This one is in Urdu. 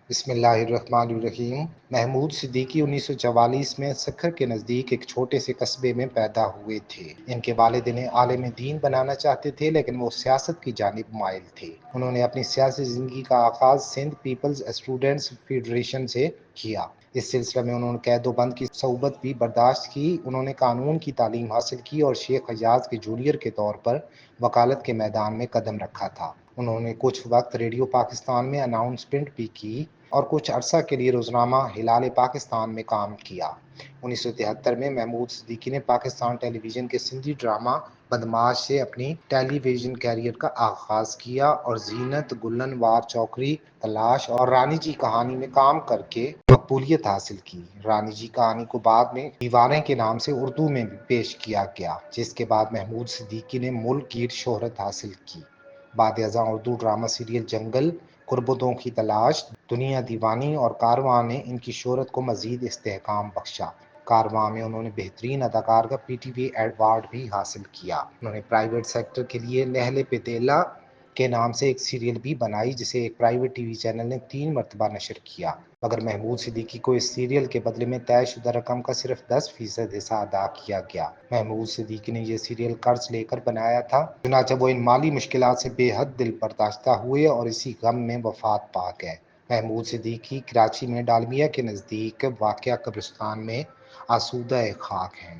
بسم اللہ الرحمن الرحیم۔ محمود صدیقی 1944 میں سکھر کے نزدیک ایک چھوٹے سے قصبے میں پیدا ہوئے تھے۔ ان کے والد انہیں عالم دین بنانا چاہتے تھے، لیکن وہ سیاست کی جانب مائل تھے۔ انہوں نے اپنی سیاسی زندگی کا آغاز سندھ پیپلز اسٹوڈنٹس فیڈریشن سے کیا۔ اس سلسلے میں انہوں نے قید و بند کی صحبت بھی برداشت کی۔ انہوں نے قانون کی تعلیم حاصل کی اور شیخ حجاز کے جونیئر کے طور پر وکالت کے میدان میں قدم رکھا تھا۔ انہوں نے کچھ وقت ریڈیو پاکستان میں اناؤنسمنٹ بھی کی اور کچھ عرصہ کے لیے روزنامہ ہلال پاکستان میں کام کیا۔ 1973 میں محمود صدیقی نے پاکستان ٹیلی ویژن کے سندھی ڈرامہ بدمعاش سے اپنی ٹیلی ویژن کیریئر کا آغاز کیا اور زینت، گلن وار چوکری، تلاش اور رانی جی کہانی میں کام کر کے مقبولیت حاصل کی۔ رانی جی کہانی کو بعد میں دیواریں کے نام سے اردو میں بھی پیش کیا گیا، جس کے بعد محمود صدیقی نے ملک گیر شہرت حاصل کی۔ بعد ازاں اردو ڈرامہ سیریل جنگل، قربتوں کی تلاش، دنیا دیوانی اور کارواں نے ان کی شہرت کو مزید استحکام بخشا۔ کارواں میں انہوں نے بہترین اداکار کا PTV ایوارڈ بھی حاصل کیا۔ انہوں نے پرائیویٹ سیکٹر کے لیے لہلے پہ دیلا کے نام سے ایک سیریل بھی بنائی، جسے ایک پرائیویٹ ٹی وی چینل نے 3 مرتبہ نشر کیا، مگر محمود صدیقی کو اس سیریل کے بدلے میں طے شدہ رقم کا صرف 10% حصہ ادا کیا گیا۔ محمود صدیقی نے یہ سیریل قرض لے کر بنایا تھا، چنانچہ وہ ان مالی مشکلات سے بے حد دل برداشتہ ہوئے اور اسی غم میں وفات پا گئے۔ محمود صدیقی کراچی میں ڈالمیا کے نزدیک واقع قبرستان میں آسودہ خاک ہیں۔